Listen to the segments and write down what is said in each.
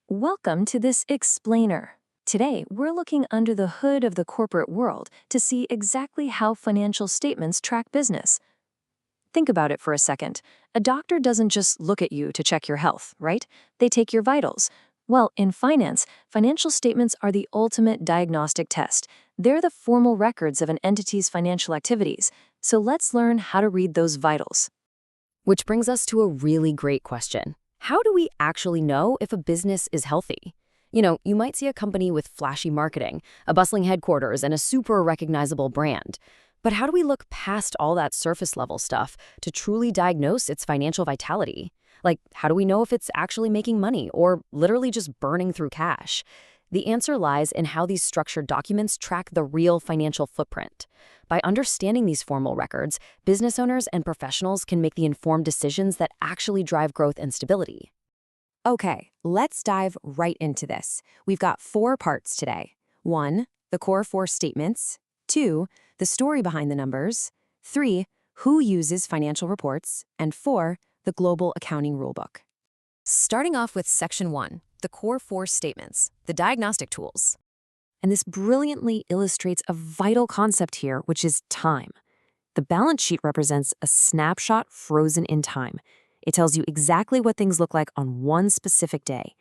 Welcome to this explainer. Today, we're looking under the hood of the corporate world to see exactly how financial statements track business. Think about it for a second. A doctor doesn't just look at you to check your health, right? They take your vitals. Well, in finance, financial statements are the ultimate diagnostic test. They're the formal records of an entity's financial activities. So let's learn how to read those vitals. Which brings us to a really great question. How do we actually know if a business is healthy? You might see a company with flashy marketing, a bustling headquarters, and a super recognizable brand. But how do we look past all that surface-level stuff to truly diagnose its financial vitality? Like, how do we know if it's actually making money or literally just burning through cash? The answer lies in how these structured documents track the real financial footprint. By understanding these formal records, business owners and professionals can make the informed decisions that actually drive growth and stability. Okay, let's dive right into this. We've got 4 parts today. 1, the core 4 statements. 2, the story behind the numbers. 3, who uses financial reports. And 4, the global accounting rulebook. Starting off with Section 1, the core 4 statements, the diagnostic tools. And this brilliantly illustrates a vital concept here, which is time. The balance sheet represents a snapshot frozen in time. It tells you exactly what things look like on one specific day.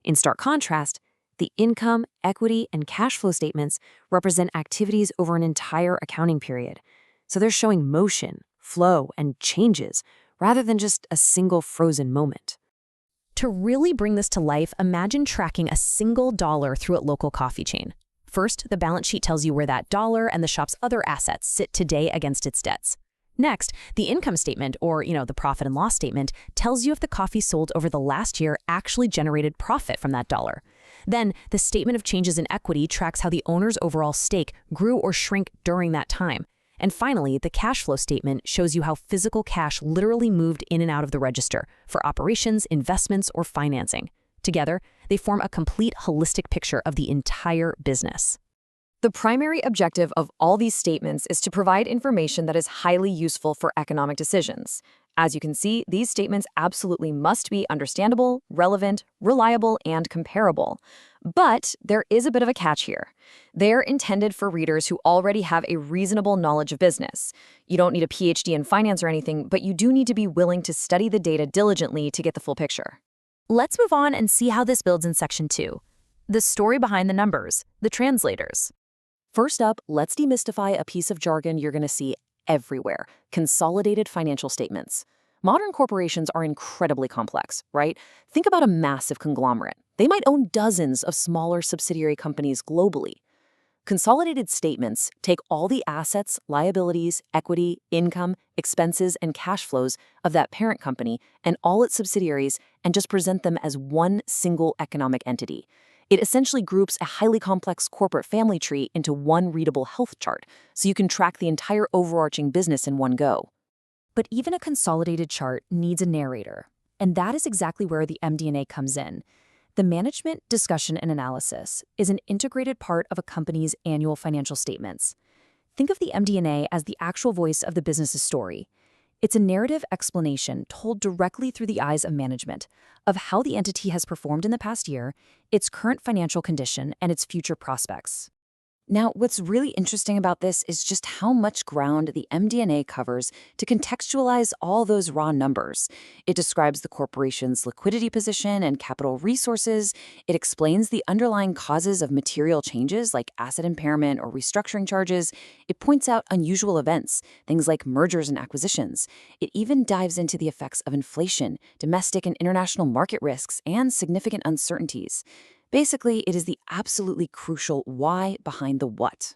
In stark contrast, the income, equity, and cash flow statements represent activities over an entire accounting period. So they're showing motion, flow, and changes, rather than just a single frozen moment. To really bring this to life, imagine tracking a single dollar through a local coffee chain. First, the balance sheet tells you where that dollar and the shop's other assets sit today against its debts. Next, the income statement, or the profit and loss statement, tells you if the coffee sold over the last year actually generated profit from that dollar. Then, the statement of changes in equity tracks how the owner's overall stake grew or shrank during that time. And finally, the cash flow statement shows you how physical cash literally moved in and out of the register for operations, investments, or financing. Together, they form a complete holistic picture of the entire business. The primary objective of all these statements is to provide information that is highly useful for economic decisions. As you can see, these statements absolutely must be understandable, relevant, reliable, and comparable. But there is a bit of a catch here. They're intended for readers who already have a reasonable knowledge of business. You don't need a PhD in finance or anything, but you do need to be willing to study the data diligently to get the full picture. Let's move on and see how this builds in Section 2. The story behind the numbers, the translators. First up, let's demystify a piece of jargon you're going to see everywhere: consolidated financial statements. Modern corporations are incredibly complex, right? Think about a massive conglomerate. They might own dozens of smaller subsidiary companies globally. Consolidated statements take all the assets, liabilities, equity, income, expenses, and cash flows of that parent company and all its subsidiaries and just present them as one single economic entity. It essentially groups a highly complex corporate family tree into one readable health chart, so you can track the entire overarching business in one go. But even a consolidated chart needs a narrator, and that is exactly where the MD&A comes in. The management discussion and analysis is an integrated part of a company's annual financial statements. Think of the MD&A as the actual voice of the business's story. It's a narrative explanation told directly through the eyes of management of how the entity has performed in the past year, its current financial condition, and its future prospects. Now, what's really interesting about this is just how much ground the MD&A covers to contextualize all those raw numbers. It describes the corporation's liquidity position and capital resources. It explains the underlying causes of material changes like asset impairment or restructuring charges. It points out unusual events, things like mergers and acquisitions. It even dives into the effects of inflation, domestic and international market risks, and significant uncertainties. Basically, it is the absolutely crucial why behind the what.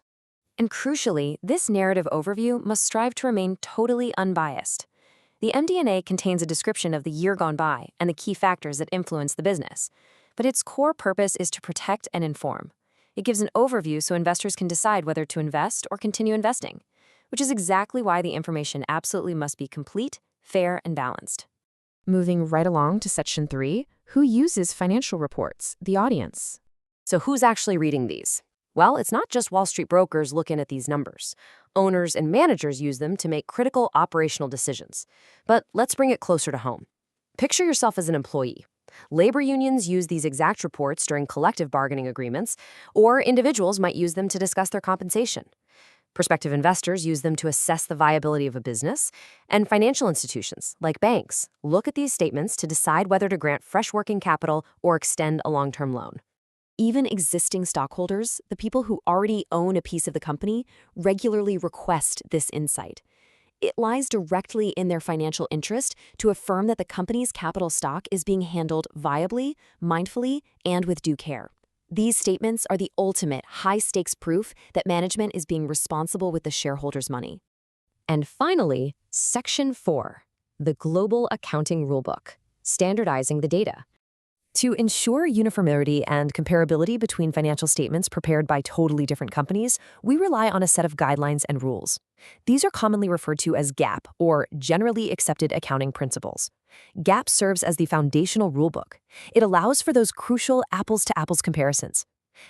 And crucially, this narrative overview must strive to remain totally unbiased. The MD&A contains a description of the year gone by and the key factors that influence the business, but its core purpose is to protect and inform. It gives an overview so investors can decide whether to invest or continue investing, which is exactly why the information absolutely must be complete, fair, and balanced. Moving right along to Section 3, who uses financial reports? The audience. So who's actually reading these? Well, it's not just Wall Street brokers looking at these numbers. Owners and managers use them to make critical operational decisions. But let's bring it closer to home. Picture yourself as an employee. Labor unions use these exact reports during collective bargaining agreements, or individuals might use them to discuss their compensation. Prospective investors use them to assess the viability of a business, and financial institutions, like banks, look at these statements to decide whether to grant fresh working capital or extend a long-term loan. Even existing stockholders, the people who already own a piece of the company, regularly request this insight. It lies directly in their financial interest to affirm that the company's capital stock is being handled viably, mindfully, and with due care. These statements are the ultimate high-stakes proof that management is being responsible with the shareholders' money. And finally, Section 4, the Global Accounting Rulebook, standardizing the data. To ensure uniformity and comparability between financial statements prepared by totally different companies, we rely on a set of guidelines and rules. These are commonly referred to as GAAP, or Generally Accepted Accounting Principles. GAAP serves as the foundational rulebook. It allows for those crucial apples-to-apples comparisons.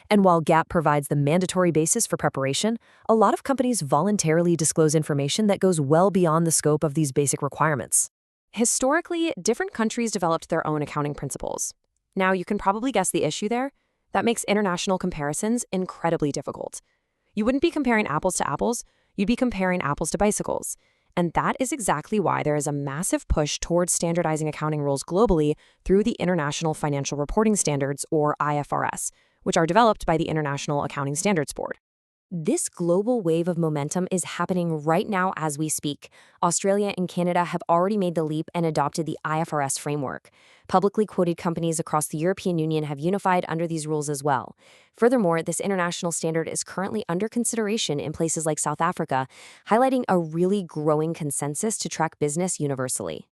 And while GAAP provides the mandatory basis for preparation, a lot of companies voluntarily disclose information that goes well beyond the scope of these basic requirements. Historically, different countries developed their own accounting principles. Now, you can probably guess the issue there. That makes international comparisons incredibly difficult. You wouldn't be comparing apples to apples, you'd be comparing apples to bicycles. And that is exactly why there is a massive push towards standardizing accounting rules globally through the International Financial Reporting Standards, or IFRS, which are developed by the International Accounting Standards Board. This global wave of momentum is happening right now as we speak. Australia and Canada have already made the leap and adopted the IFRS framework. Publicly quoted companies across the European Union have unified under these rules as well. Furthermore, this international standard is currently under consideration in places like South Africa, highlighting a really growing consensus to track business universally.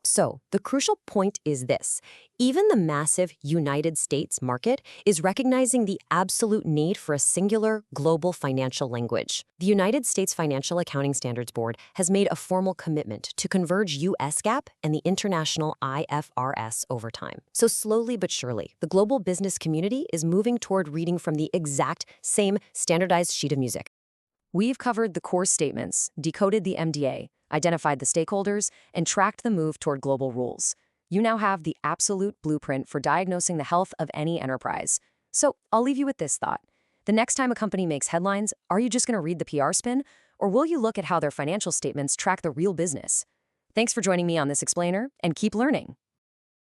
So, the crucial point is this. Even the massive United States market is recognizing the absolute need for a singular global financial language. The United States Financial Accounting Standards Board has made a formal commitment to converge US GAAP and the international IFRS over time. So slowly but surely, the global business community is moving toward reading from the exact same standardized sheet of music. We've covered the core statements, decoded the MDA, identified the stakeholders, and tracked the move toward global rules. You now have the absolute blueprint for diagnosing the health of any enterprise. So I'll leave you with this thought. The next time a company makes headlines, are you just going to read the PR spin? Or will you look at how their financial statements track the real business? Thanks for joining me on this explainer, and keep learning.